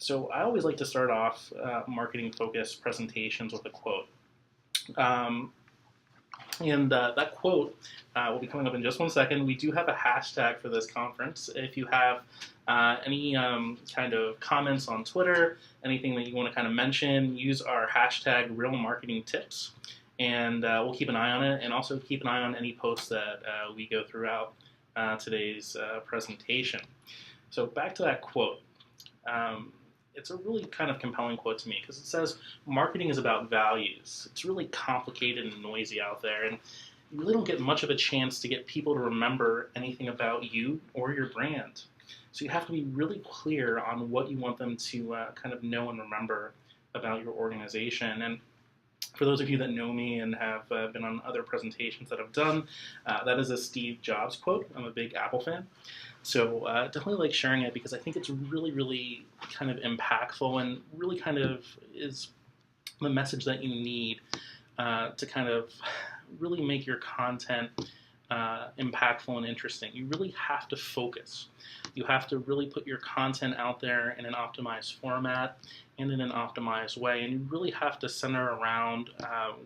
So I always like to start off marketing-focused presentations with a quote. Um, and that quote will be coming up in just one second. We do have a hashtag for this conference. If you have any kind of comments on Twitter, anything that you want to kind of mention, use our hashtag Real Marketing Tips, and we'll keep an eye on it, and also keep an eye on any posts that we go throughout today's presentation. So back to that quote. Um, it's a really kind of compelling quote to me because it says marketing is about values. It's really complicated and noisy out there, and you really don't get much of a chance to get people to remember anything about you or your brand. So you have to be really clear on what you want them to kind of know and remember about your organization. And for those of you that know me and have been on other presentations that I've done, that is a Steve Jobs quote. I'm a big Apple fan. So definitely like sharing it because I think it's really, really kind of impactful and really kind of is the message that you need to kind of really make your content impactful and interesting. You really have to focus. You have to really put your content out there in an optimized format and in an optimized way. And you really have to center around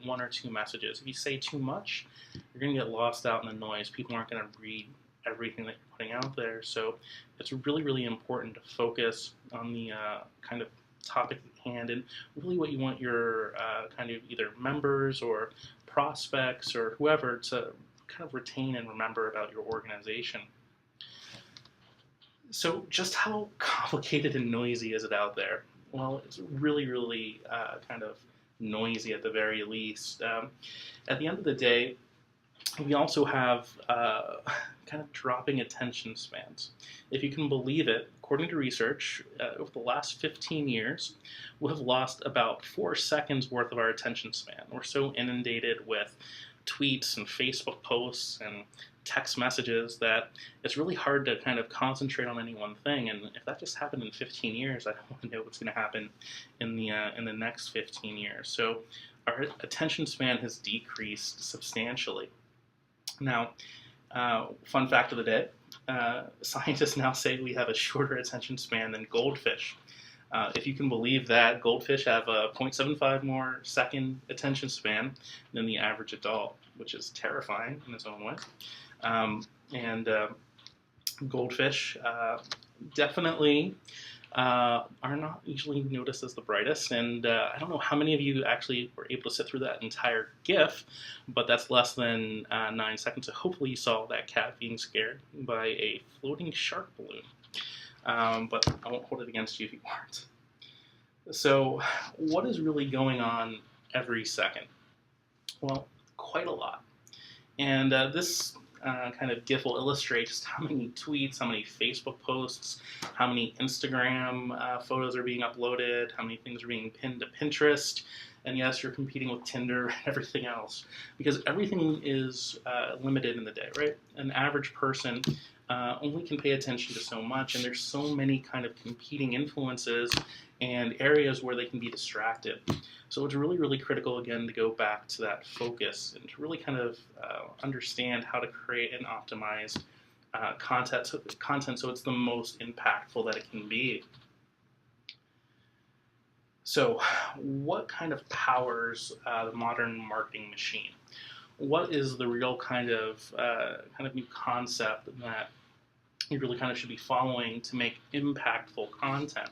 one or two messages. If you say too much, you're going to get lost out in the noise. People aren't going to read everything that you're putting out there. So it's really, really important to focus on the kind of topic at hand and really what you want your kind of either members or prospects or whoever to kind of retain and remember about your organization. So just how complicated and noisy is it out there? Well, it's really, really kind of noisy at the very least. At the end of the day, we also have kind of dropping attention spans. If you can believe it, according to research, over the last 15 years, we have lost about 4 seconds worth of our attention span. We're so inundated with tweets and Facebook posts and text messages that it's really hard to kind of concentrate on any one thing. And if that just happened in 15 years, I don't want to know what's going to happen in the next 15 years. So our attention span has decreased substantially. Now, fun fact of the day, scientists now say we have a shorter attention span than goldfish. If you can believe that, goldfish have a 0.75 more second attention span than the average adult, which is terrifying in its own way. And goldfish definitely are not usually noticed as the brightest, and I don't know how many of you actually were able to sit through that entire GIF, but that's less than 9 seconds, so hopefully you saw that cat being scared by a floating shark balloon. But I won't hold it against you if you weren't. So what is really going on every second? Well, quite a lot. And this kind of GIF will illustrate just how many tweets, how many Facebook posts, how many Instagram photos are being uploaded, how many things are being pinned to Pinterest, and yes, you're competing with Tinder and everything else, because everything is limited in the day, right? An average person only can pay attention to so much, and there's so many kind of competing influences and areas where they can be distracted. So it's really, really critical, again, to go back to that focus and to really kind of understand how to create and optimize content so it's the most impactful that it can be. So what kind of powers the modern marketing machine? What is the real kind of new concept that you really kind of should be following to make impactful content?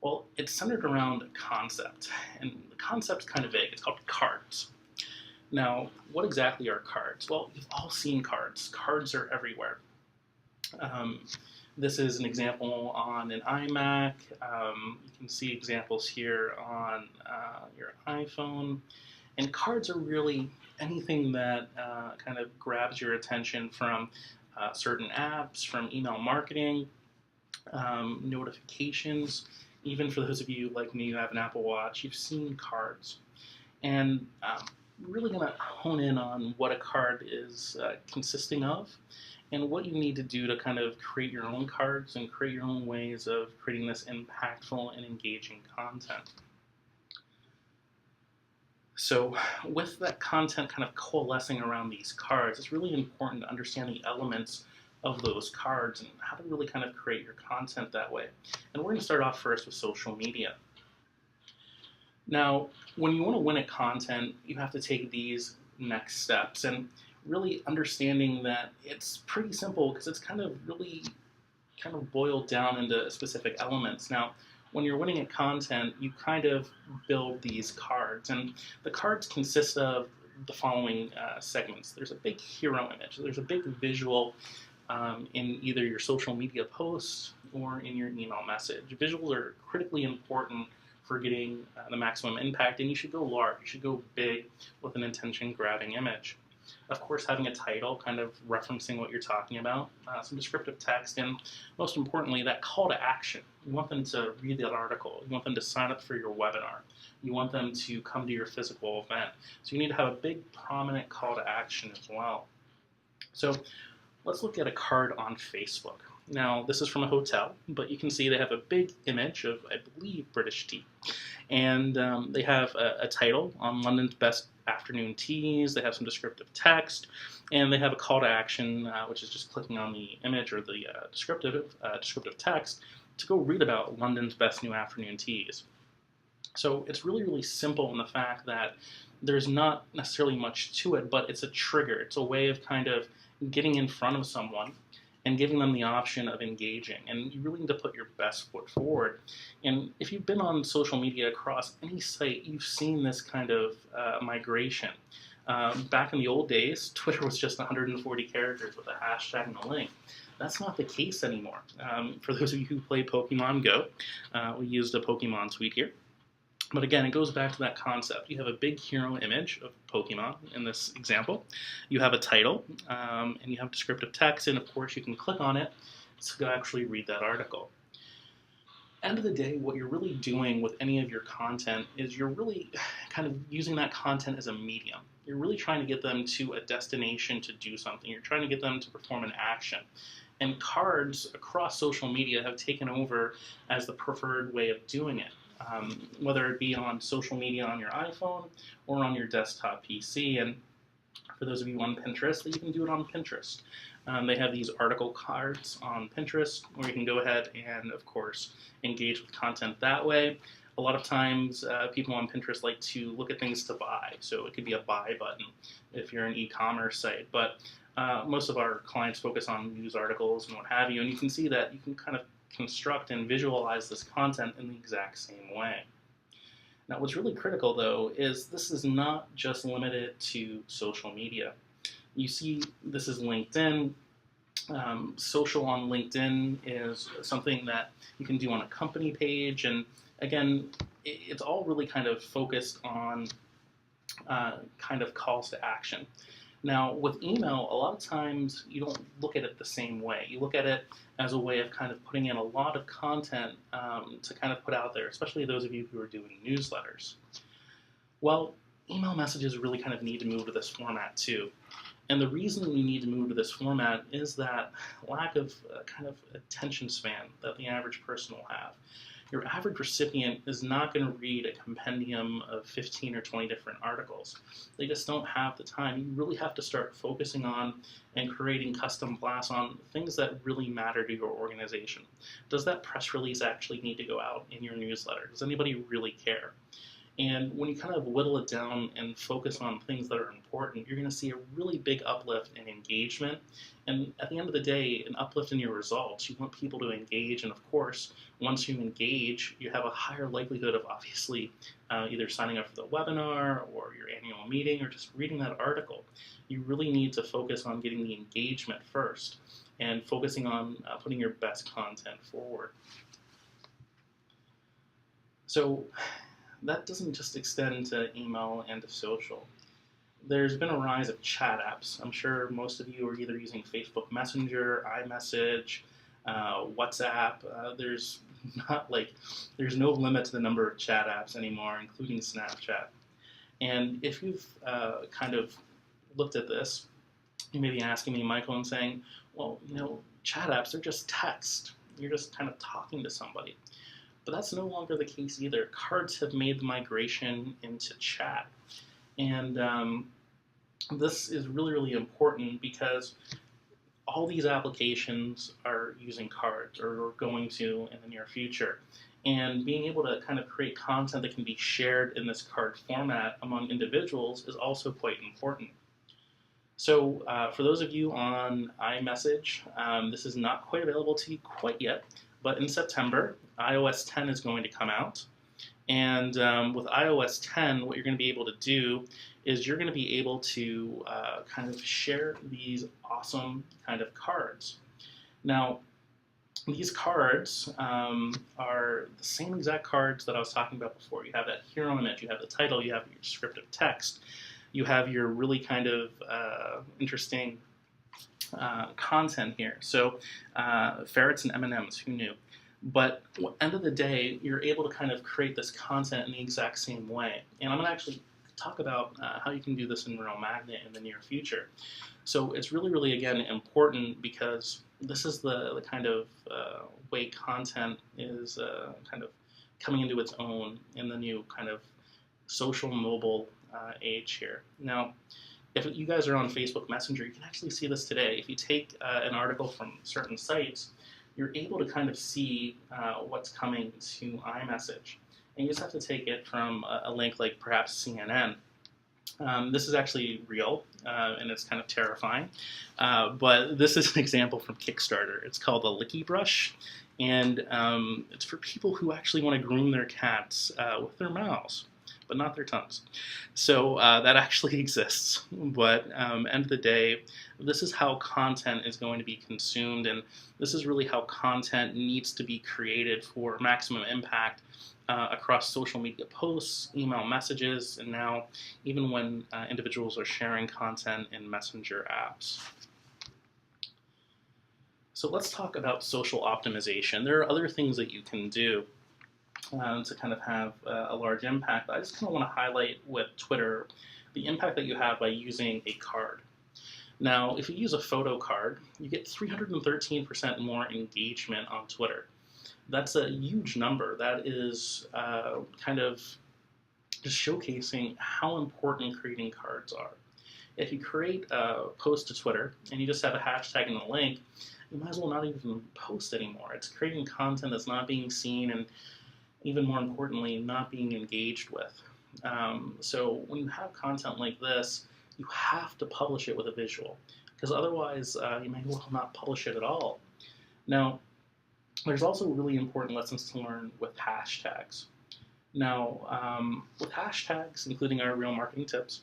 Well, it's centered around a concept, and the concept's kind of vague. It's called cards. Now, what exactly are cards? Well, you've all seen cards. Cards are everywhere. This is an example on an iMac. You can see examples here on your iPhone. And cards are really anything that kind of grabs your attention from certain apps, from email marketing, notifications. Even for those of you like me who have an Apple Watch, you've seen cards. And really going to hone in on what a card is consisting of and what you need to do to kind of create your own cards and create your own ways of creating this impactful and engaging content. So with that content kind of coalescing around these cards, it's really important to understand the elements of those cards and how to really kind of create your content that way. And we're going to start off first with social media. Now, when you want to win at content, you have to take these next steps and really understanding that it's pretty simple because it's kind of really kind of boiled down into specific elements. Now, when you're winning at content, you kind of build these cards, and the cards consist of the following segments. There's a big hero image. There's a big visual in either your social media posts or in your email message. Visuals are critically important for getting the maximum impact, and you should go large. You should go big with an attention-grabbing image. Of course, having a title kind of referencing what you're talking about, some descriptive text, and most importantly, that call to action. You want them to read that article. You want them to sign up for your webinar. You want them to come to your physical event. So you need to have a big, prominent call to action as well. So let's look at a card on Facebook. Now, this is from a hotel, but you can see they have a big image of, I believe, British tea. And they have a title on London's best afternoon teas. They have some descriptive text, and they have a call to action, which is just clicking on the image or the descriptive text to go read about London's best new afternoon teas. So it's really, really simple in the fact that there's not necessarily much to it, but it's a trigger. It's a way of kind of getting in front of someone and giving them the option of engaging. And you really need to put your best foot forward. And if you've been on social media across any site, you've seen this kind of migration. Back in the old days, Twitter was just 140 characters with a hashtag and a link. That's not the case anymore. For those of you who play Pokemon Go, we used a Pokemon tweet here. But again, it goes back to that concept. You have a big hero image of Pokemon in this example. You have a title, and you have descriptive text, and of course you can click on it to actually read that article. End of the day, what you're really doing with any of your content is you're really kind of using that content as a medium. You're really trying to get them to a destination to do something. You're trying to get them to perform an action. And cards across social media have taken over as the preferred way of doing it. Whether it be on social media on your iPhone or on your desktop PC. And for those of you on Pinterest, you can do it on Pinterest. They have these article cards on Pinterest where you can go ahead and, of course, engage with content that way. A lot of times, people on Pinterest like to look at things to buy. So it could be a buy button if you're an e-commerce site. But most of our clients focus on news articles and what have you. And you can see that you can kind of construct and visualize this content in the exact same way. Now, what's really critical, though, is this is not just limited to social media. You see, this is LinkedIn. Social on LinkedIn is something that you can do on a company page. And again, it's all really kind of focused on kind of calls to action. Now, with email, a lot of times you don't look at it the same way. You look at it as a way of kind of putting in a lot of content to kind of put out there, especially those of you who are doing newsletters. Well, email messages really kind of need to move to this format too. And the reason you need to move to this format is that lack of kind of attention span that the average person will have. Your average recipient is not going to read a compendium of 15 or 20 different articles. They just don't have the time. You really have to start focusing on and creating custom blasts on things that really matter to your organization. Does that press release actually need to go out in your newsletter? Does anybody really care? And when you kind of whittle it down and focus on things that are important, you're going to see a really big uplift in engagement. And at the end of the day, an uplift in your results. You want people to engage. And of course, once you engage, you have a higher likelihood of obviously either signing up for the webinar or your annual meeting or just reading that article. You really need to focus on getting the engagement first and focusing on putting your best content forward. So that doesn't just extend to email and to social. There's been a rise of chat apps. I'm sure most of you are either using Facebook Messenger, iMessage, WhatsApp. There's no limit to the number of chat apps anymore, including Snapchat. And if you've kind of looked at this, you may be asking me, Michael, and saying, well, chat apps, they're just text. You're just kind of talking to somebody. But that's no longer the case either. Cards have made the migration into chat. And this is really, really important because all these applications are using cards or are going to in the near future. And being able to kind of create content that can be shared in this card format among individuals is also quite important. So for those of you on iMessage, this is not quite available to you quite yet, but in September, iOS 10 is going to come out. And with iOS 10, what you're going to be able to do is you're going to be able to kind of share these awesome kind of cards. Now, these cards are the same exact cards that I was talking about before. You have that hero image, you have the title, you have your descriptive text, you have your really kind of interesting content here. So ferrets and M&Ms, who knew? But at the end of the day, you're able to kind of create this content in the exact same way. And I'm going to actually talk about how you can do this in Real Magnet in the near future. So it's really, really, again, important because this is the kind of way content is kind of coming into its own in the new kind of social mobile age here. Now, if you guys are on Facebook Messenger, you can actually see this today. If you take an article from certain sites, you're able to kind of see what's coming to iMessage. And you just have to take it from a link like perhaps CNN. This is actually real, and it's kind of terrifying. But this is an example from Kickstarter. It's called the Licky Brush, and it's for people who actually want to groom their cats with their mouths, but not their tongues. So that actually exists. But end of the day, this is how content is going to be consumed, and this is really how content needs to be created for maximum impact across social media posts, email messages, and now even when individuals are sharing content in messenger apps. So let's talk about social optimization. There are other things that you can do to kind of have a large impact. I just kind of want to highlight with Twitter the impact that you have by using a card. Now, if you use a photo card, you get 313% more engagement on Twitter. That's a huge number. That is kind of just showcasing how important creating cards are. If you create a post to Twitter and you just have a hashtag and a link, you might as well not even post anymore. It's creating content that's not being seen and, even more importantly, not being engaged with. So when you have content like this, you have to publish it with a visual, because otherwise you may well not publish it at all. Now, there's also really important lessons to learn with hashtags. Now, with hashtags, including our real marketing tips,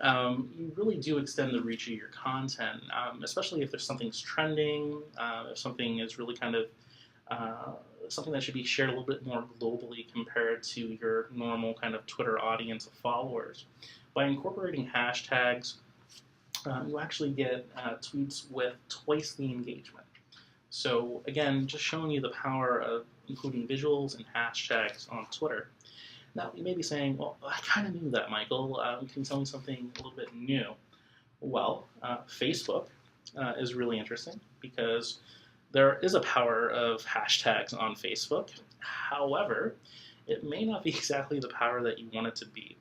you really do extend the reach of your content, especially if there's something's trending, if something is really kind of something that should be shared a little bit more globally compared to your normal kind of Twitter audience of followers. By incorporating hashtags, you actually get tweets with twice the engagement. So again, just showing you the power of including visuals and hashtags on Twitter. Now, you may be saying, well, I kind of knew that, Michael. Can you tell me something a little bit new? Well, Facebook is really interesting because there is a power of hashtags on Facebook. However, it may not be exactly the power that you want it to be.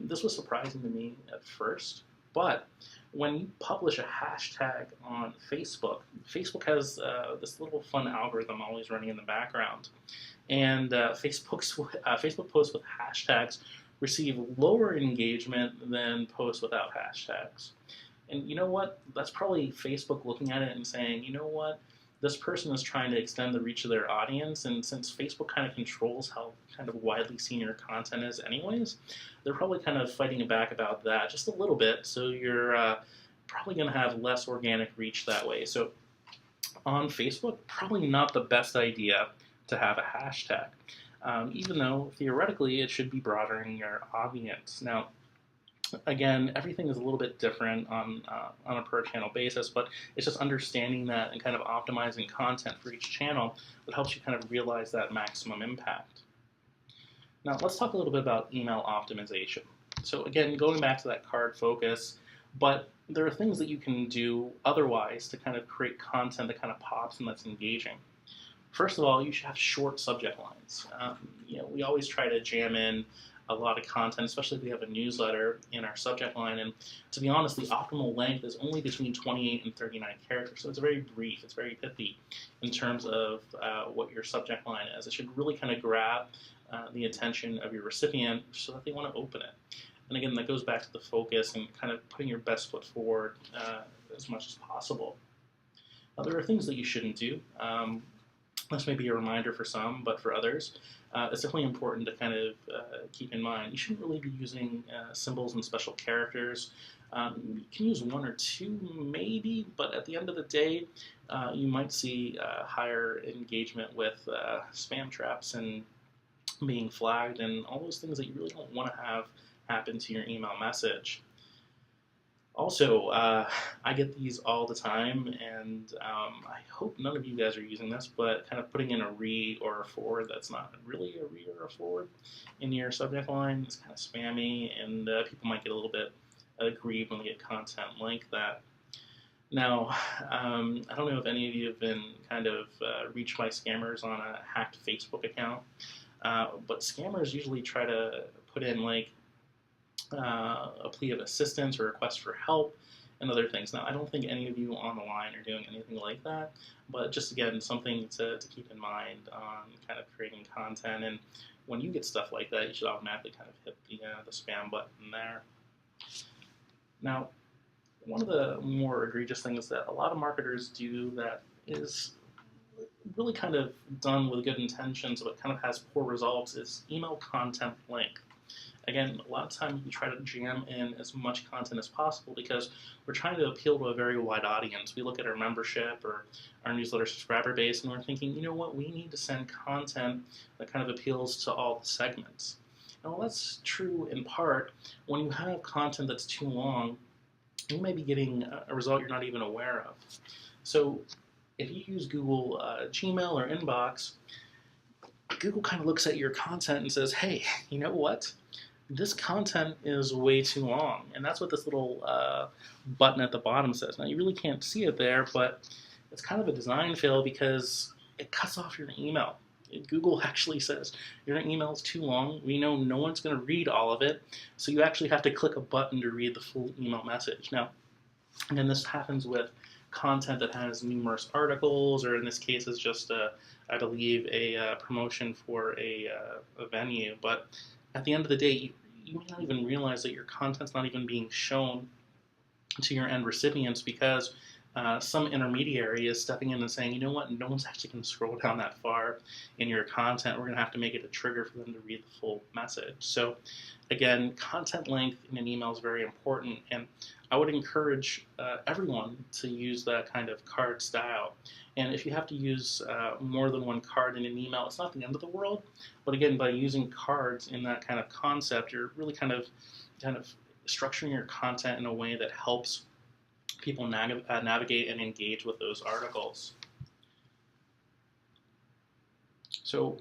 This was surprising to me at first, but when you publish a hashtag on Facebook, Facebook has this little fun algorithm always running in the background. And Facebook posts with hashtags receive lower engagement than posts without hashtags. And you know what? That's probably Facebook looking at it and saying, you know what? This person is trying to extend the reach of their audience, and since Facebook kind of controls how kind of widely seen your content is anyways, they're probably kind of fighting back about that just a little bit, so you're probably going to have less organic reach that way. So on Facebook, probably not the best idea to have a hashtag, even though theoretically it should be broadening your audience. Now, again, everything is a little bit different on a per channel basis, but it's just understanding that and kind of optimizing content for each channel that helps you kind of realize that maximum impact. Now, let's talk a little bit about email optimization. So again, going back to that card focus, but there are things that you can do otherwise to kind of create content that kind of pops and that's engaging. First of all, you should have short subject lines. We always try to jam in a lot of content, especially if we have a newsletter in our subject line. And to be honest, the optimal length is only between 28 and 39 characters. So it's very brief, it's very pithy in terms of what your subject line is. It should really kind of grab the attention of your recipient so that they want to open it. And again, that goes back to the focus and kind of putting your best foot forward as much as possible. Now, there are things that you shouldn't do. This may be a reminder for some, but for others, it's definitely important to kind of keep in mind. You shouldn't really be using symbols and special characters. You can use one or two, maybe, but at the end of the day, you might see higher engagement with spam traps and being flagged and all those things that you really don't want to have happen to your email message. Also, I get these all the time, and I hope none of you guys are using this, but kind of putting in a re or a forward that's not really a re or a forward in your subject line is kind of spammy, and people might get a little bit aggrieved when they get content like that. Now, I don't know if any of you have been kind of reached by scammers on a hacked Facebook account, but scammers usually try to put in like a plea of assistance or request for help and other things. Now, I don't think any of you on the line are doing anything like that, but just again, something to keep in mind on kind of creating content. And when you get stuff like that, you should automatically kind of hit the spam button there. Now, one of the more egregious things that a lot of marketers do that is really kind of done with good intentions but kind of has poor results is email content length. Again, a lot of times we try to jam in as much content as possible because we're trying to appeal to a very wide audience. We look at our membership or our newsletter subscriber base and we're thinking, you know what, we need to send content that kind of appeals to all the segments. And while that's true in part, when you have content that's too long, you may be getting a result you're not even aware of. So if you use Google Gmail or Inbox, Google kind of looks at your content and says, hey, you know what? This content is way too long. And that's what this little button at the bottom says. Now, you really can't see it there, but it's kind of a design fail because it cuts off your email. Google actually says, your email is too long. We know no one's going to read all of it, so you actually have to click a button to read the full email message. Now, again, this happens with content that has numerous articles, or in this case, is just, I believe, a promotion for a venue. But at the end of the day, you may not even realize that your content's not even being shown to your end recipients because some intermediary is stepping in and saying, you know what, no one's actually going to scroll down that far in your content. We're going to have to make it a trigger for them to read the full message. So again, content length in an email is very important, and I would encourage everyone to use that kind of card style. And if you have to use more than one card in an email, it's not the end of the world. But again, by using cards in that kind of concept, you're really kind of structuring your content in a way that helps people navigate and engage with those articles. So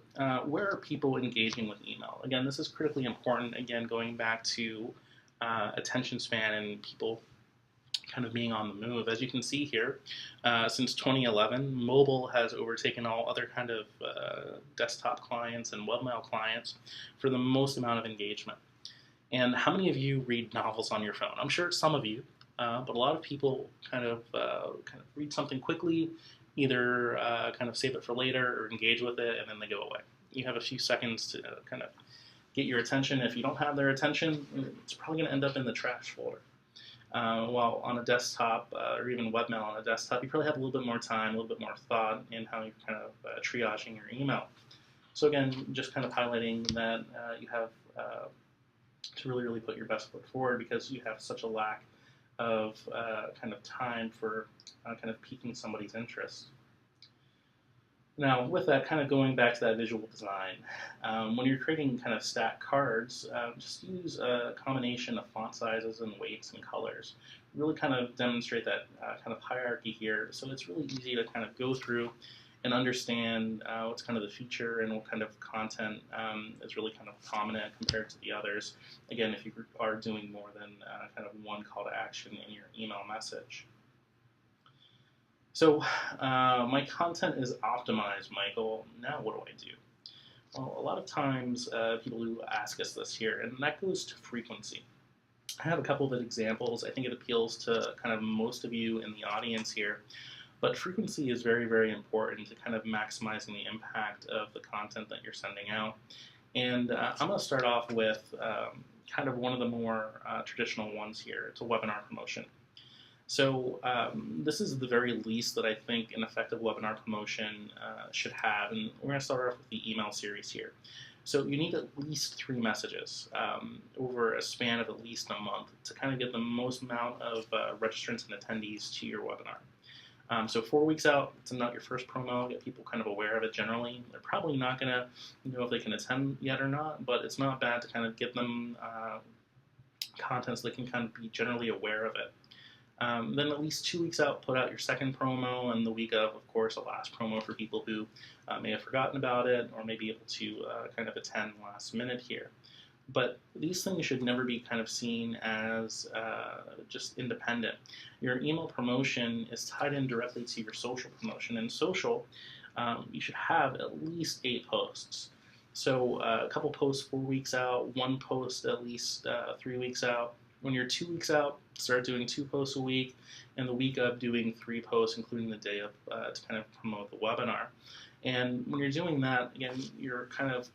where are people engaging with email? Again, this is critically important, again, going back to attention span and people kind of being on the move. As you can see here, since 2011, mobile has overtaken all other kind of desktop clients and webmail clients for the most amount of engagement. And how many of you read novels on your phone? I'm sure some of you, but a lot of people kind of read something quickly, either kind of save it for later or engage with it, and then they go away. You have a few seconds to kind of get your attention. If you don't have their attention, it's probably going to end up in the trash folder. While on a desktop, or even webmail on a desktop, you probably have a little bit more time, a little bit more thought in how you're kind of triaging your email. So again, just kind of highlighting that you have to really put your best foot forward because you have such a lack of kind of time for kind of piquing somebody's interest. Now, with that, kind of going back to that visual design, when you're creating kind of stacked cards, just use a combination of font sizes and weights and colors. Really kind of demonstrate that kind of hierarchy here, so it's really easy to kind of go through and understand what's kind of the feature and what kind of content is really kind of prominent compared to the others. Again, if you are doing more than kind of one call to action in your email message. So my content is optimized, Michael. Now what do I do? Well, a lot of times people who ask us this here, and that goes to frequency. I have a couple of examples. I think it appeals to kind of most of you in the audience here. But frequency is very, very important to kind of maximizing the impact of the content that you're sending out. And I'm going to start off with kind of one of the more traditional ones here. It's a webinar promotion. So this is the very least that I think an effective webinar promotion should have. And we're going to start off with the email series here. So you need at least 3 messages over a span of at least a month to kind of get the most amount of registrants and attendees to your webinar. So 4 weeks out, it's not your first promo, get people kind of aware of it generally. They're probably not going to know if they can attend yet or not, but it's not bad to kind of give them content so they can kind of be generally aware of it. Then at least 2 weeks out, put out your second promo, and the week of course, a last promo for people who may have forgotten about it or may be able to kind of attend last minute here. But these things should never be kind of seen as just independent. Your email promotion is tied in directly to your social promotion. In social, you should have at least 8 posts. So a couple posts 4 weeks out, 1 post at least 3 weeks out. When you're 2 weeks out, start doing 2 posts a week, and the week of doing 3 posts, including the day of, to kind of promote the webinar. And when you're doing that, again, you're kind of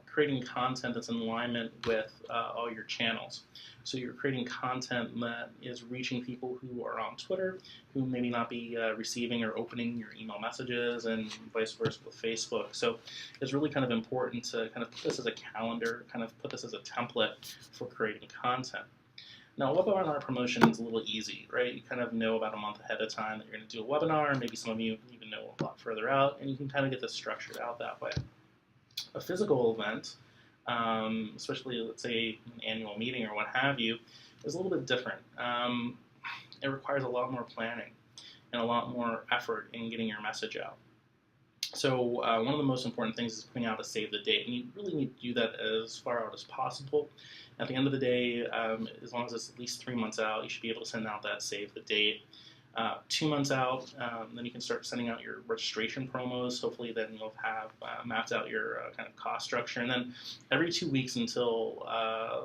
creating content that's in alignment with all your channels. So you're creating content that is reaching people who are on Twitter, who maybe not be receiving or opening your email messages, and vice versa with Facebook. So it's really kind of important to kind of put this as a calendar, kind of put this as a template for creating content. Now, webinar promotion is a little easy, right? You kind of know about a month ahead of time that you're going to do a webinar. Maybe some of you even know a lot further out, and you can kind of get this structured out that way. A physical event, especially let's say an annual meeting or what have you, is a little bit different. It requires a lot more planning and a lot more effort in getting your message out. So one of the most important things is putting out a save the date, and you really need to do that as far out as possible. At the end of the day, as long as it's at least 3 months out, you should be able to send out that save the date. 2 months out, then you can start sending out your registration promos. Hopefully then you'll have mapped out your kind of cost structure. And then every 2 weeks until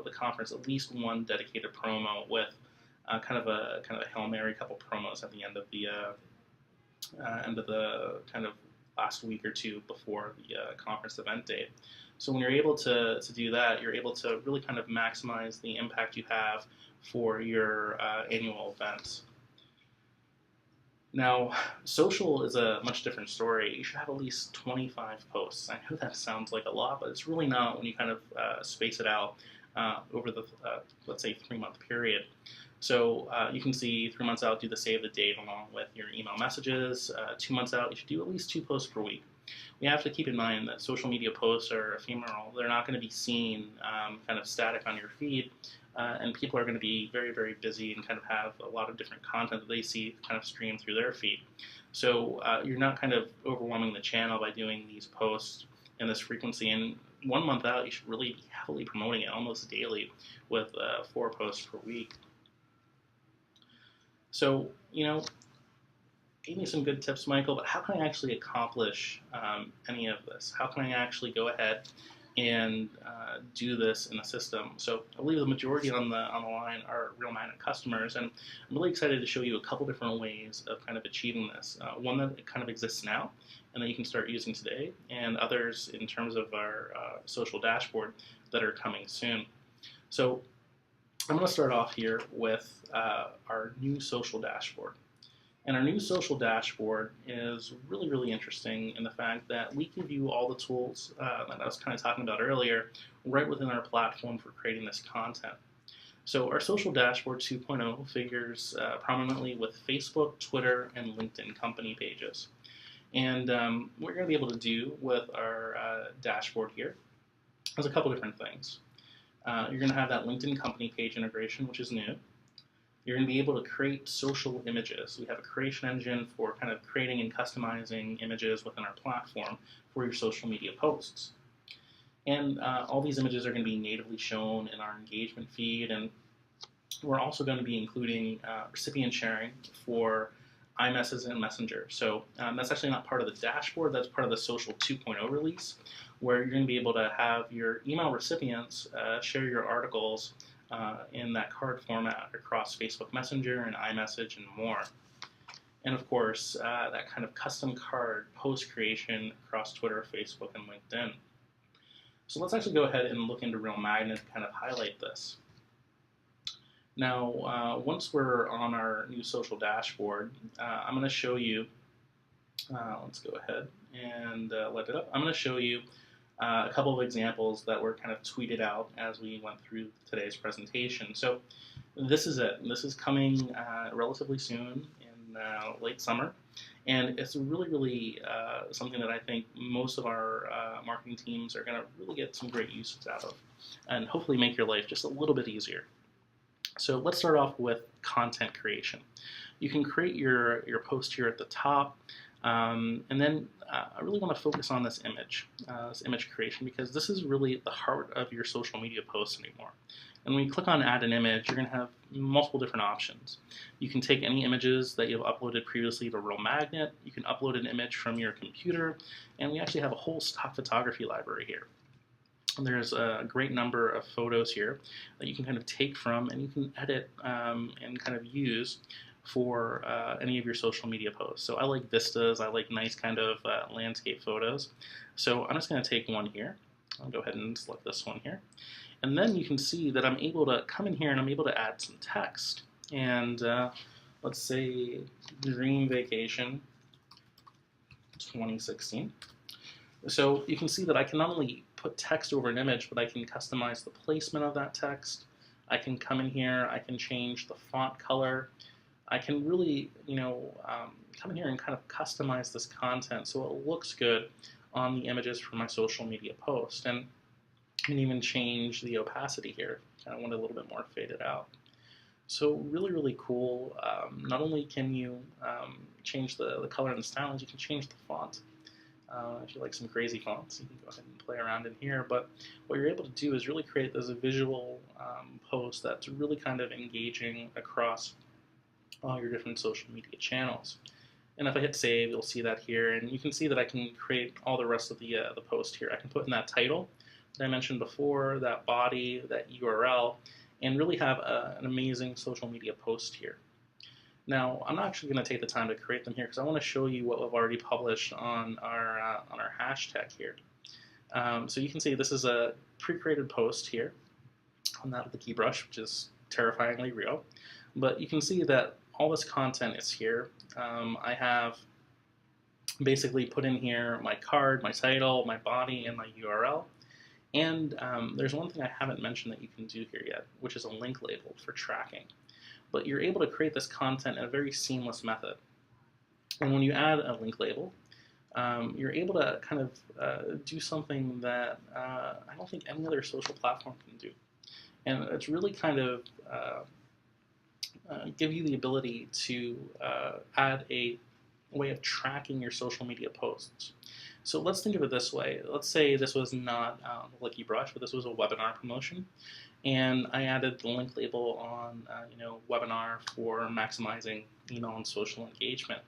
the conference, at least 1 dedicated promo with kind of a Hail Mary couple promos at the end of the kind of last week or 2 before the conference event date. So when you're able to do that, you're able to really kind of maximize the impact you have for your annual events. Now, social is a much different story. You should have at least 25 posts. I know that sounds like a lot, but it's really not when you kind of space it out over the, let's say, 3-month period. So you can see 3 months out, do the save the date along with your email messages. 2 months out, you should do at least 2 posts per week. We have to keep in mind that social media posts are ephemeral. They're not going to be seen kind of static on your feed. And people are going to be very, very busy and kind of have a lot of different content that they see kind of stream through their feed. So you're not kind of overwhelming the channel by doing these posts and this frequency. And 1 month out, you should really be heavily promoting it almost daily with 4 posts per week. So, gave me some good tips, Michael, but how can I actually accomplish any of this? How can I actually go ahead and do this in the system? So I believe the majority on the line are Real Magnet customers, and I'm really excited to show you a couple different ways of kind of achieving this. One that kind of exists now and that you can start using today, and others in terms of our social dashboard that are coming soon. So I'm going to start off here with our new social dashboard. And our new social dashboard is really, really interesting in the fact that we give you all the tools that I was kind of talking about earlier right within our platform for creating this content. So our social dashboard 2.0 figures prominently with Facebook, Twitter, and LinkedIn company pages. And what we're going to be able to do with our dashboard here is a couple different things. You're going to have that LinkedIn company page integration, which is new. You're going to be able to create social images. We have a creation engine for kind of creating and customizing images within our platform for your social media posts. And all these images are going to be natively shown in our engagement feed, and we're also going to be including recipient sharing for iMessage and Messenger. So that's actually not part of the dashboard, that's part of the Social 2.0 release, where you're going to be able to have your email recipients share your articles in that card format across Facebook Messenger and iMessage and more. And of course, that kind of custom card post creation across Twitter, Facebook, and LinkedIn. So let's actually go ahead and look into Real Magnet to kind of highlight this. Now, once we're on our new social dashboard, I'm going to show you, let's go ahead and let it up. I'm going to show you a couple of examples that were kind of tweeted out as we went through today's presentation. So this is it. This is coming relatively soon in late summer. And it's really something that I think most of our marketing teams are going to really get some great uses out of and hopefully make your life just a little bit easier. So let's start off with content creation. You can create your post here at the top, and then I really want to focus on this image creation, because this is really the heart of your social media posts anymore. And when you click on add an image, you're going to have multiple different options. You can take any images that you've uploaded previously to Real Magnet, you can upload an image from your computer, and we actually have a whole stock photography library here. There's a great number of photos here that you can kind of take from and you can edit and kind of use for any of your social media posts. So I like vistas, I like nice kind of landscape photos. So I'm just going to take one here. I'll go ahead and select this one here. And then you can see that I'm able to come in here and I'm able to add some text. And let's say Dream Vacation 2016. So you can see that I can not only put text over an image, but I can customize the placement of that text. I can come in here, I can change the font color. I can really, come in here and kind of customize this content so it looks good on the images for my social media post. And I can even change the opacity here. I want it a little bit more faded out. So really cool. Not only can you change the color and the styling, you can change the font. If you like some crazy fonts, you can go ahead and play around in here. But what you're able to do is really create this visual post that's really kind of engaging across all your different social media channels. And if I hit save, you'll see that here, and you can see that I can create all the rest of the post here. I can put in that title that I mentioned before, that body, that URL, and really have an amazing social media post here. Now, I'm not actually going to take the time to create them here because I want to show you what we've already published on our hashtag here. So you can see this is a pre-created post here on that with the key brush, which is terrifyingly real. But you can see that all this content is here. I have basically put in here my card, my title, my body, and my URL. And there's one thing I haven't mentioned that you can do here yet, which is a link label for tracking. But you're able to create this content in a very seamless method. And when you add a link label, you're able to kind of do something that I don't think any other social platform can do. And it's really kind of give you the ability to add a way of tracking your social media posts. So let's think of it this way. Let's say this was not Lucky Brush, but this was a webinar promotion. And I added the link label on, webinar for maximizing email and social engagement.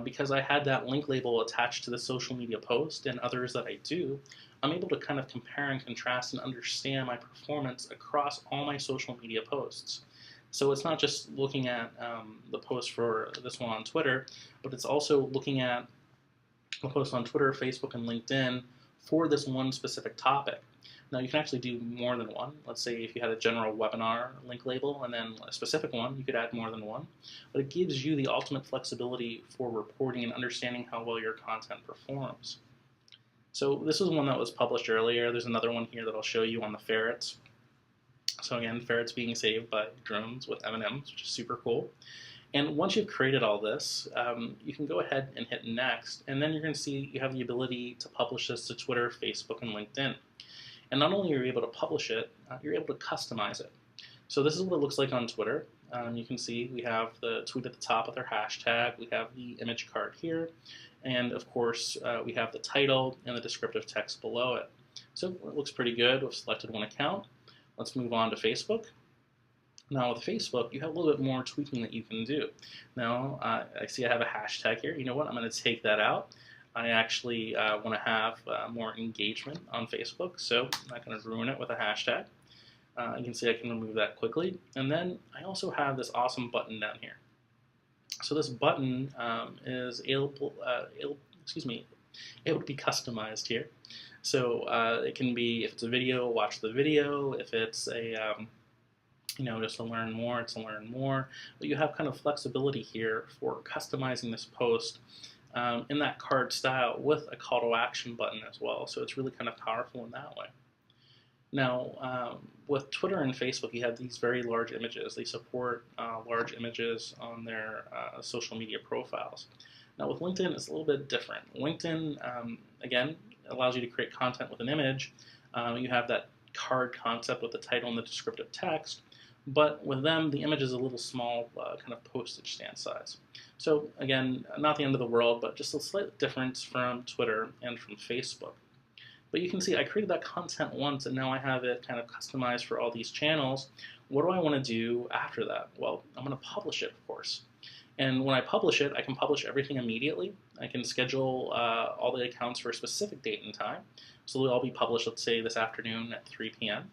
Because I had that link label attached to the social media post and others that I do, I'm able to kind of compare and contrast and understand my performance across all my social media posts. So it's not just looking at the post for this one on Twitter, but it's also looking at the post on Twitter, Facebook, and LinkedIn for this one specific topic. Now you can actually do more than one. Let's say if you had a general webinar link label and then a specific one, you could add more than one. But it gives you the ultimate flexibility for reporting and understanding how well your content performs. So this is one that was published earlier. There's another one here that I'll show you on the ferrets. So again, ferrets being saved by drones with M&Ms, which is super cool. And once you've created all this, you can go ahead and hit next, and then you're going to see you have the ability to publish this to Twitter, Facebook, and LinkedIn. And not only are you able to publish it, you're able to customize it. So this is what it looks like on Twitter. You can see we have the tweet at the top with our hashtag, we have the image card here, and of course we have the title and the descriptive text below it. So it looks pretty good. We've selected one account. Let's move on to Facebook. Now with Facebook, you have a little bit more tweaking that you can do. Now I see I have a hashtag here. You know what? I'm going to take that out. I actually want to have more engagement on Facebook, so I'm not going to ruin it with a hashtag. You can see I can remove that quickly. And then I also have this awesome button down here. So this button is able to be customized here. So it can be, if it's a video, watch the video. If it's a just to learn more, it's to learn more. But you have kind of flexibility here for customizing this post in that card style with a call to action button as well. So it's really kind of powerful in that way. Now, with Twitter and Facebook, you have these very large images. They support large images on their social media profiles. Now, with LinkedIn, it's a little bit different. LinkedIn, again, allows you to create content with an image. You have that card concept with the title and the descriptive text, but with them, the image is a little small, kind of postage stamp size. So again, not the end of the world, but just a slight difference from Twitter and from Facebook. But you can see I created that content once, and now I have it kind of customized for all these channels. What do I want to do after that? Well, I'm going to publish it, of course. And when I publish it, I can publish everything immediately. I can schedule all the accounts for a specific date and time. So they'll all be published, let's say, this afternoon at 3 p.m.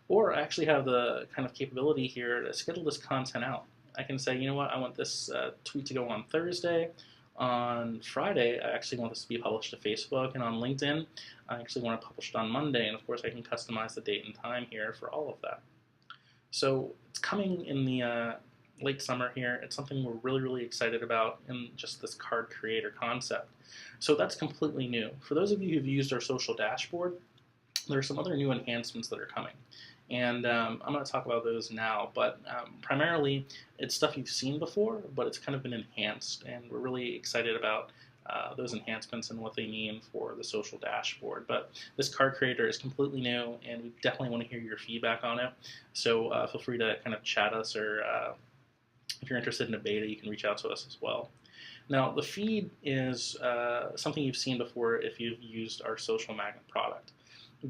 Or I actually have the kind of capability here to schedule this content out. I can say, you know what, I want this tweet to go on Thursday. On Friday, I actually want this to be published to Facebook, and on LinkedIn, I actually want to publish it on Monday, and of course I can customize the date and time here for all of that. So it's coming in the late summer here. It's something we're really, really excited about in just this card creator concept. So that's completely new. For those of you who've used our social dashboard, there are some other new enhancements that are coming. And I'm going to talk about those now, but primarily it's stuff you've seen before, but it's kind of been enhanced, and we're really excited about those enhancements and what they mean for the social dashboard. But this card creator is completely new, and we definitely want to hear your feedback on it. So feel free to kind of chat us, or if you're interested in a beta, you can reach out to us as well. Now, the feed is something you've seen before if you've used our Social Magnet product,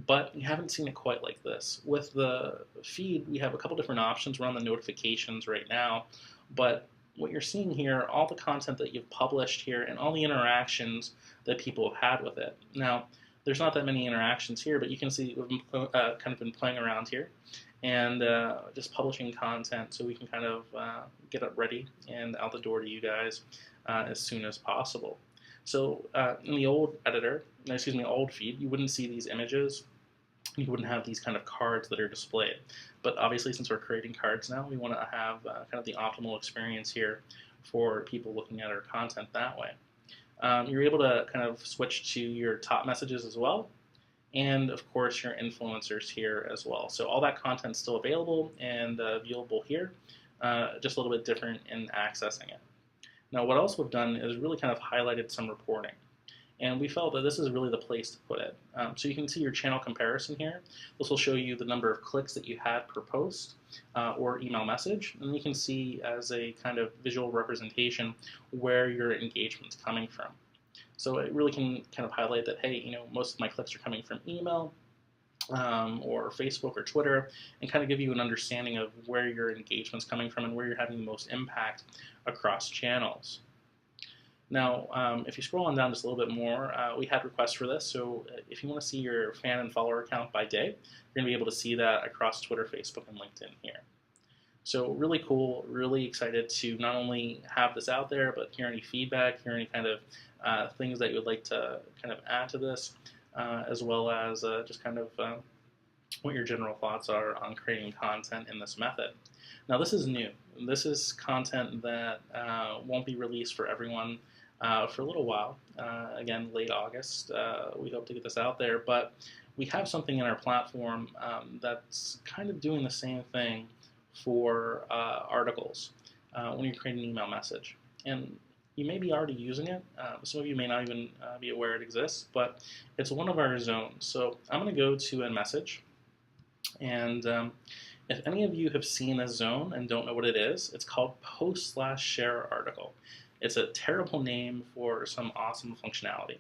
but you haven't seen it quite like this. With the feed, we have a couple different options. We're on the notifications right now, but what you're seeing here, all the content that you've published here and all the interactions that people have had with it. Now, there's not that many interactions here, but you can see we've kind of been playing around here and just publishing content so we can kind of get it ready and out the door to you guys as soon as possible. So in the old old feed, you wouldn't see these images. You wouldn't have these kind of cards that are displayed. But obviously, since we're creating cards now, we want to have kind of the optimal experience here for people looking at our content that way. You're able to kind of switch to your top messages as well, and of course your influencers here as well. So all that content's still available and viewable here, just a little bit different in accessing it. Now, what else we've done is really kind of highlighted some reporting. And we felt that this is really the place to put it. So you can see your channel comparison here. This will show you the number of clicks that you had per post or email message. And you can see as a kind of visual representation where your engagement's coming from. So it really can kind of highlight that, hey, most of my clicks are coming from email or Facebook or Twitter, and kind of give you an understanding of where your engagement's coming from and where you're having the most impact across channels. Now, if you scroll on down just a little bit more, we had requests for this. So if you want to see your fan and follower count by day, you're going to be able to see that across Twitter, Facebook, and LinkedIn here. So really cool, really excited to not only have this out there, but hear any feedback, hear any kind of things that you would like to kind of add to this, as well as just kind of what your general thoughts are on creating content in this method. Now, this is new. This is content that won't be released for everyone for a little while. Again, late August, we hope to get this out there, but we have something in our platform that's kind of doing the same thing for articles when you're creating an email message. And you may be already using it. Some of you may not even be aware it exists, but it's one of our zones. So I'm going to go to a message, and if any of you have seen a zone and don't know what it is, it's called post/share article. It's a terrible name for some awesome functionality,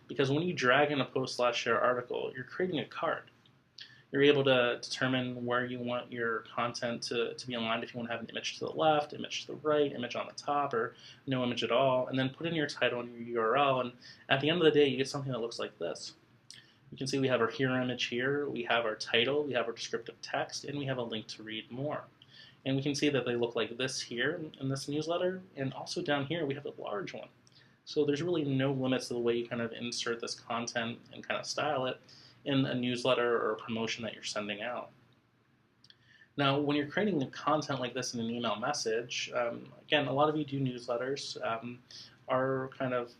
because when you drag in a post/share article, you're creating a card. You're able to determine where you want your content to be aligned, if you want to have an image to the left, image to the right, image on the top, or no image at all, and then put in your title and your URL. And at the end of the day, you get something that looks like this. You can see we have our hero image here, we have our title, we have our descriptive text, and we have a link to read more. And we can see that they look like this here in this newsletter, and also down here we have a large one. So there's really no limits to the way you kind of insert this content and kind of style it in a newsletter or a promotion that you're sending out. Now, when you're creating content like this in an email message, again, a lot of you do newsletters. Our kind of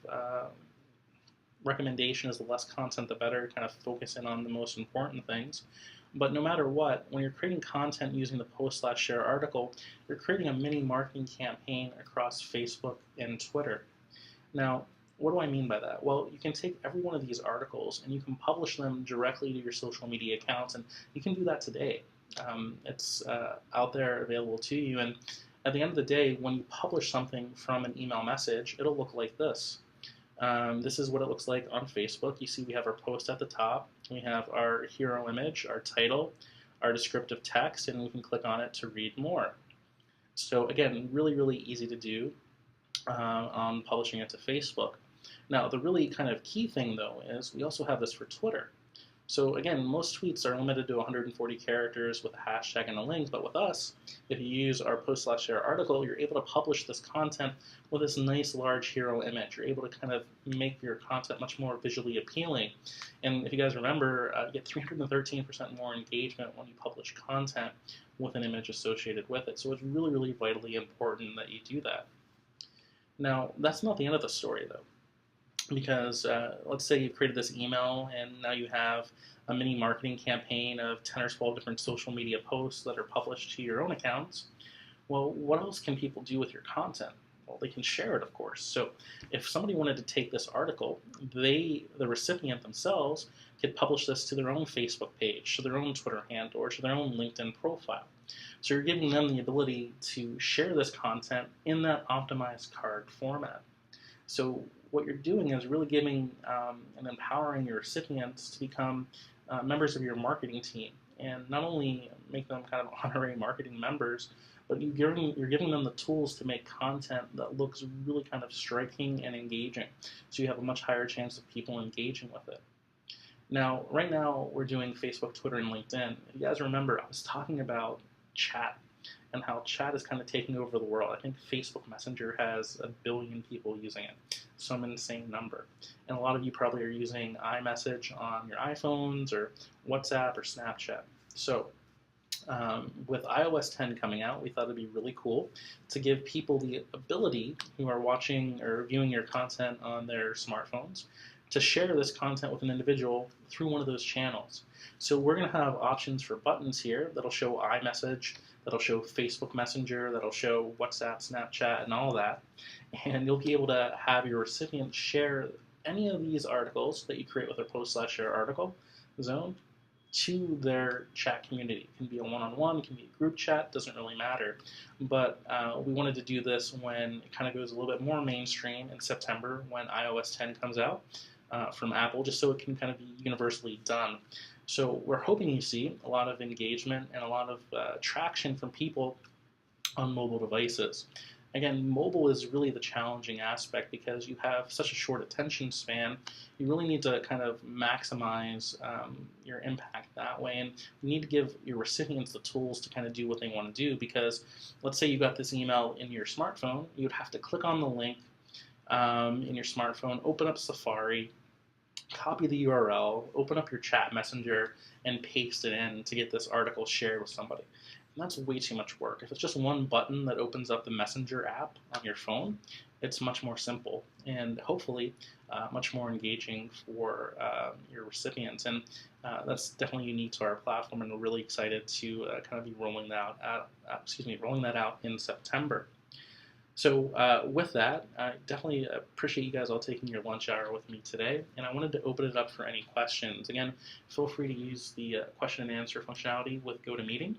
recommendation is the less content, the better, kind of focus in on the most important things. But no matter what, when you're creating content using the post/share article, you're creating a mini marketing campaign across Facebook and Twitter. Now, what do I mean by that? Well, you can take every one of these articles and you can publish them directly to your social media accounts, and you can do that today. It's out there available to you, and at the end of the day, when you publish something from an email message, it'll look like this. This is what it looks like on Facebook. You see we have our post at the top, we have our hero image, our title, our descriptive text, and we can click on it to read more. So again, really, really easy to do on publishing it to Facebook. Now, the really kind of key thing, though, is we also have this for Twitter. So again, most tweets are limited to 140 characters with a hashtag and a link, but with us, if you use our post/share article, you're able to publish this content with this nice large hero image. You're able to kind of make your content much more visually appealing. And if you guys remember, you get 313% more engagement when you publish content with an image associated with it. So it's really, really vitally important that you do that. Now, that's not the end of the story, though, because let's say you created this email and now you have a mini marketing campaign of 10 or 12 different social media posts that are published to your own accounts. Well, what else can people do with your content? Well, they can share it, of course. So if somebody wanted to take this article, the recipient themselves, could publish this to their own Facebook page, to their own Twitter handle, or to their own LinkedIn profile. So you're giving them the ability to share this content in that optimized card format. So what you're doing is really giving and empowering your recipients to become members of your marketing team, and not only make them kind of honorary marketing members, but you're giving them the tools to make content that looks really kind of striking and engaging. So you have a much higher chance of people engaging with it. Now, right now, we're doing Facebook, Twitter, and LinkedIn. If you guys remember, I was talking about chat and how chat is kind of taking over the world. I think Facebook Messenger has 1 billion people using it, some insane number. And a lot of you probably are using iMessage on your iPhones or WhatsApp or Snapchat. So with iOS 10 coming out, we thought it'd be really cool to give people the ability who are watching or viewing your content on their smartphones to share this content with an individual through one of those channels. So we're going to have options for buttons here that'll show iMessage, that'll show Facebook Messenger, that'll show WhatsApp, Snapchat, and all that. And you'll be able to have your recipient share any of these articles that you create with our post/share article zone to their chat community. It can be a one-on-one, it can be a group chat, doesn't really matter. But we wanted to do this when it kind of goes a little bit more mainstream in September when iOS 10 comes out from Apple, just so it can kind of be universally done. So we're hoping you see a lot of engagement and a lot of traction from people on mobile devices. Again, mobile is really the challenging aspect because you have such a short attention span. You really need to kind of maximize your impact that way, and you need to give your recipients the tools to kind of do what they want to do, because let's say you got this email in your smartphone, you'd have to click on the link in your smartphone, open up Safari, copy the URL, open up your chat messenger, and paste it in to get this article shared with somebody. And that's way too much work. If it's just one button that opens up the Messenger app on your phone, it's much more simple and hopefully much more engaging for your recipients. And that's definitely unique to our platform, and we're really excited to kind of be rolling that out in September. So with that, I definitely appreciate you guys all taking your lunch hour with me today, and I wanted to open it up for any questions. Again, feel free to use the question and answer functionality with GoToMeeting.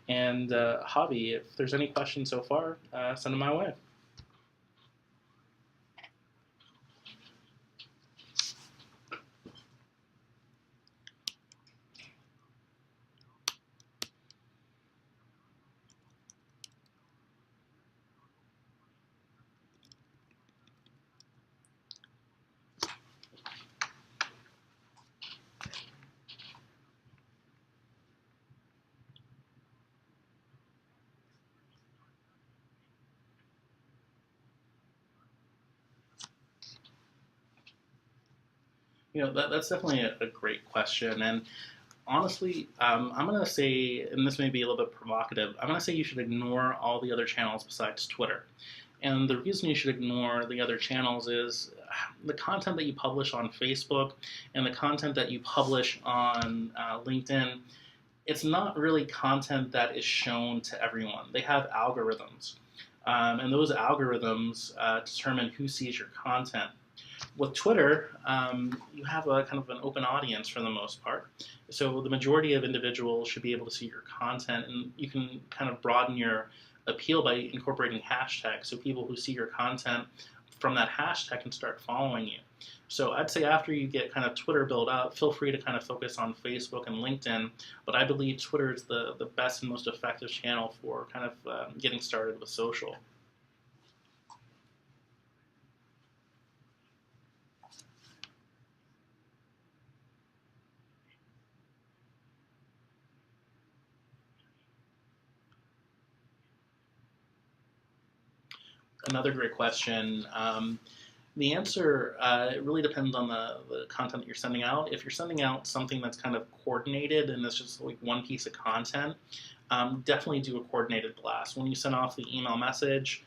And Javi, if there's any questions so far, send them my way. That's definitely a great question. And honestly, I'm going to say, and this may be a little bit provocative, I'm going to say you should ignore all the other channels besides Twitter. And the reason you should ignore the other channels is the content that you publish on Facebook and the content that you publish on LinkedIn. It's not really content that is shown to everyone. They have algorithms, and those algorithms determine who sees your content. With Twitter, you have a kind of an open audience for the most part. So the majority of individuals should be able to see your content, and you can kind of broaden your appeal by incorporating hashtags. So people who see your content from that hashtag can start following you. So I'd say after you get kind of Twitter built up, feel free to kind of focus on Facebook and LinkedIn. But I believe Twitter is the best and most effective channel for kind of getting started with social. Another great question. The answer it really depends on the content that you're sending out. If you're sending out something that's kind of coordinated and it's just like one piece of content, definitely do a coordinated blast. When you send off the email message,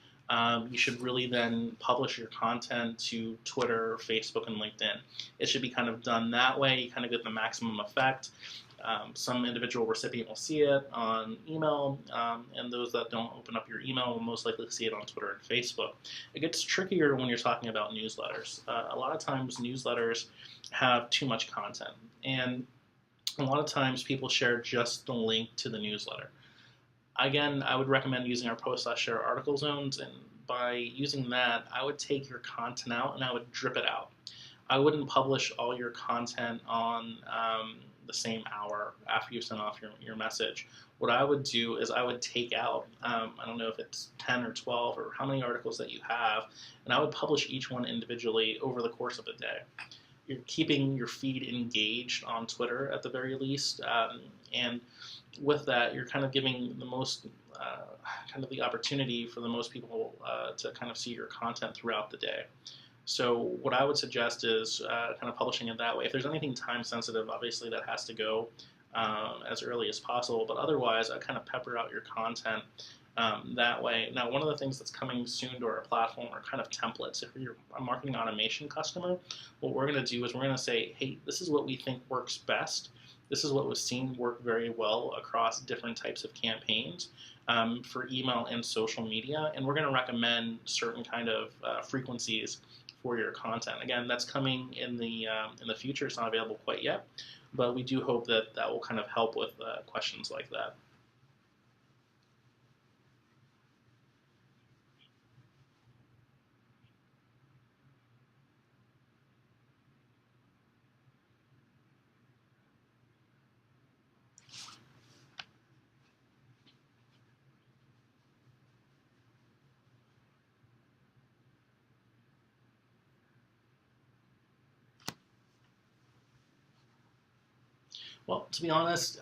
you should really then publish your content to Twitter, Facebook, and LinkedIn. It should be kind of done that way. You kind of get the maximum effect. Some individual recipient will see it on email, and those that don't open up your email will most likely see it on Twitter and Facebook. It gets trickier when you're talking about newsletters. A lot of times newsletters have too much content, and a lot of times people share just the link to the newsletter. Again, I would recommend using our post/share article zones, and by using that, I would take your content out and I would drip it out. I wouldn't publish all your content on the same hour after you send off your message. What I would do is I would take out, I don't know if it's 10 or 12 or how many articles that you have, and I would publish each one individually over the course of a day. You're keeping your feed engaged on Twitter at the very least, and with that, you're kind of giving the most, kind of the opportunity for the most people to kind of see your content throughout the day. So what I would suggest is kind of publishing it that way. If there's anything time sensitive, obviously that has to go as early as possible. But otherwise, I kind of pepper out your content that way. Now, one of the things that's coming soon to our platform are kind of templates. If you're a marketing automation customer, what we're going to do is we're going to say, hey, this is what we think works best. This is what was seen work very well across different types of campaigns for email and social media, and we're going to recommend certain kind of frequencies for your content. Again, that's coming in the future. It's not available quite yet, but we do hope that that will kind of help with questions like that. Well, to be honest,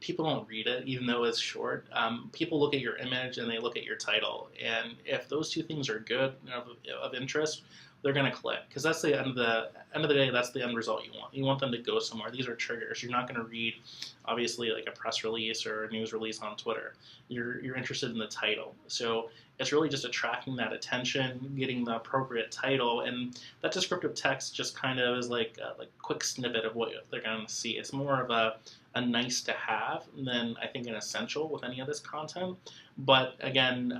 people don't read it, even though it's short. People look at your image and they look at your title, and if those two things are good of interest, they're going to click because that's the end of the day. That's the end result you want. You want them to go somewhere. These are triggers. You're not going to read, obviously, like a press release or a news release on Twitter. You're interested in the title, so it's really just attracting that attention, getting the appropriate title, and that descriptive text just kind of is like a quick snippet of what they're going to see. It's more of a nice to have than I think an essential with any of this content. But again,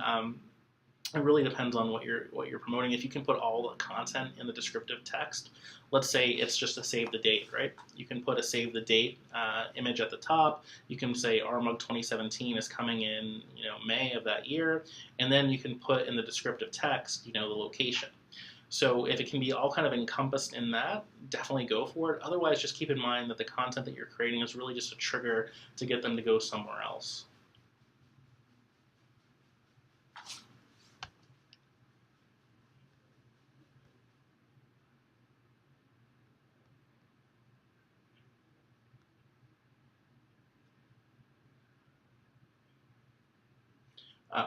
it really depends on what you're promoting. If you can put all the content in the descriptive text, let's say it's just a save the date, right? You can put a save the date image at the top. You can say RMUG 2017 is coming in, May of that year, and then you can put in the descriptive text, the location. So if it can be all kind of encompassed in that, definitely go for it. Otherwise, just keep in mind that the content that you're creating is really just a trigger to get them to go somewhere else.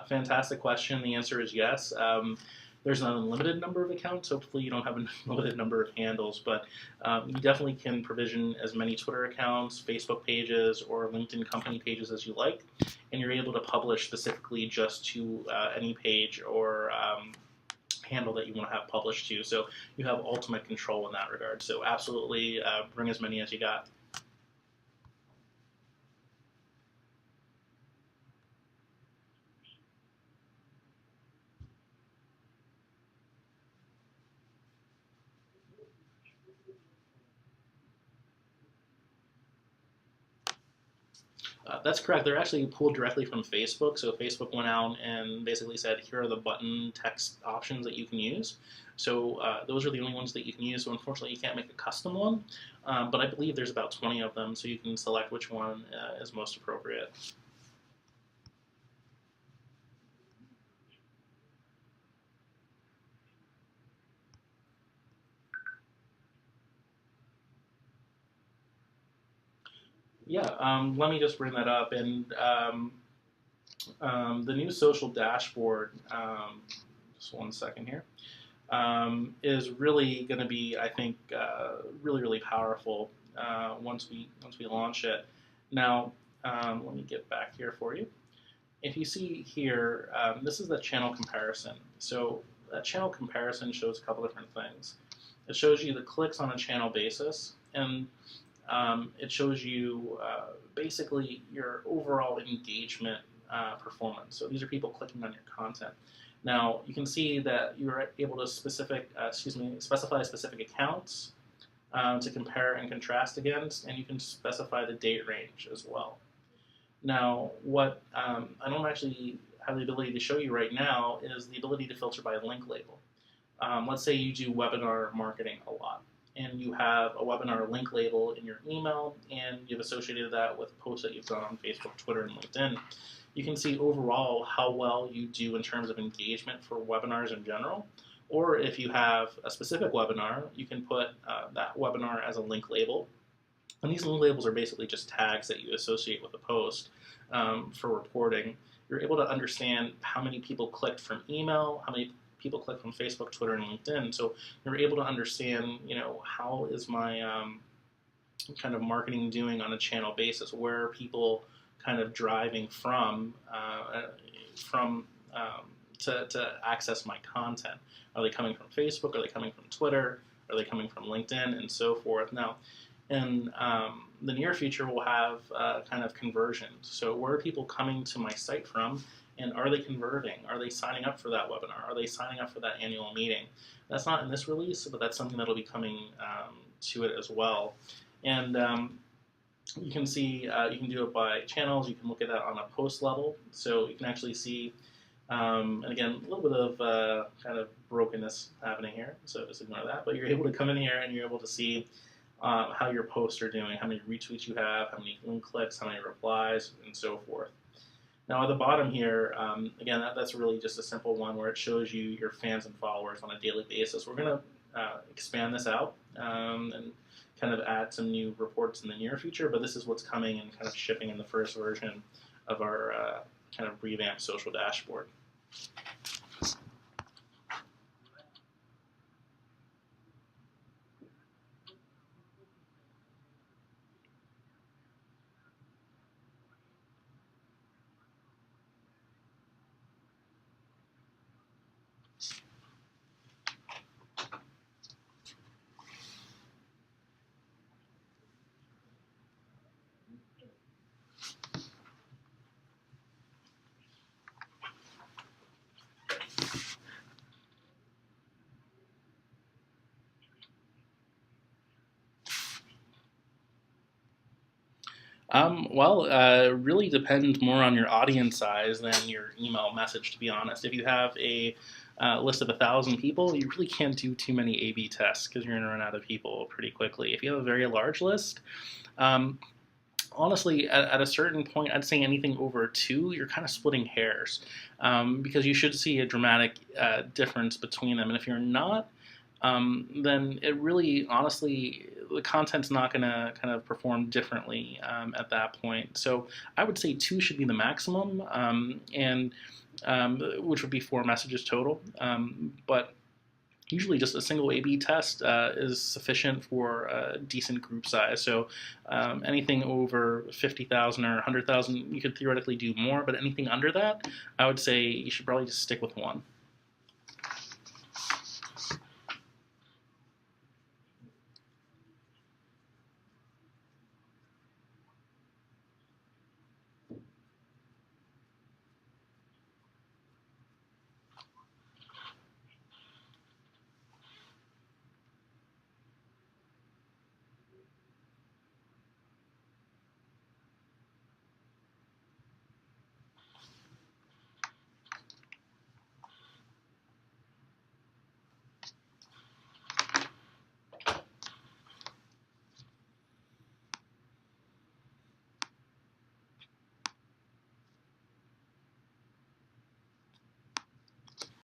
Fantastic question. The answer is yes. There's an unlimited number of accounts. Hopefully you don't have a limited number of handles, but you definitely can provision as many Twitter accounts, Facebook pages, or LinkedIn company pages as you like, and you're able to publish specifically just to any page or handle that you want to have published to. So you have ultimate control in that regard. So absolutely bring as many as you got. That's correct. They're actually pulled directly from Facebook. So Facebook went out and basically said, here are the button text options that you can use. So those are the only ones that you can use. So unfortunately, you can't make a custom one. But I believe there's about 20 of them, so you can select which one is most appropriate. Yeah, let me just bring that up. And the new social dashboard, just one second here, is really going to be, I think, really, really powerful once we launch it. Now, let me get back here for you. If you see here, this is the channel comparison. So that channel comparison shows a couple different things. It shows you the clicks on a channel basis, and it shows you basically your overall engagement performance. So these are people clicking on your content. Now you can see that you're able to specify specific accounts to compare and contrast against, and you can specify the date range as well. Now, what I don't actually have the ability to show you right now is the ability to filter by link label. Let's say you do webinar marketing a lot, and you have a webinar link label in your email, and you've associated that with posts that you've done on Facebook, Twitter, and LinkedIn. You can see overall how well you do in terms of engagement for webinars in general. Or if you have a specific webinar, you can put that webinar as a link label. And these link labels are basically just tags that you associate with a post for reporting. You're able to understand how many people clicked from email, how many people click from Facebook, Twitter, and LinkedIn. So you're able to understand, how is my kind of marketing doing on a channel basis? Where are people kind of driving from to access my content? Are they coming from Facebook? Are they coming from Twitter? Are they coming from LinkedIn? And so forth. Now, in the near future, we'll have kind of conversions. So where are people coming to my site from? And are they converting? Are they signing up for that webinar? Are they signing up for that annual meeting? That's not in this release, but that's something that'll be coming to it as well. And you can see, you can do it by channels. You can look at that on a post level. So you can actually see, and again, a little bit of kind of brokenness happening here. So just ignore that. But you're able to come in here and you're able to see how your posts are doing, how many retweets you have, how many link clicks, how many replies, and so forth. Now at the bottom here, again, that's really just a simple one where it shows you your fans and followers on a daily basis. We're going to expand this out and kind of add some new reports in the near future, but this is what's coming and kind of shipping in the first version of our kind of revamped social dashboard. Really depends more on your audience size than your email message, to be honest. If you have a list of 1,000 people, you really can't do too many A/B tests because you're going to run out of people pretty quickly. If you have a very large list, honestly, at a certain point, I'd say anything over 2, you're kind of splitting hairs because you should see a dramatic difference between them. And if you're not, then it really, honestly, the content's not going to kind of perform differently at that point. So I would say 2 should be the maximum. And which would be 4 messages total. But usually just a single A/B test is sufficient for a decent group size. So anything over 50,000 or 100,000, you could theoretically do more, but anything under that, I would say you should probably just stick with one.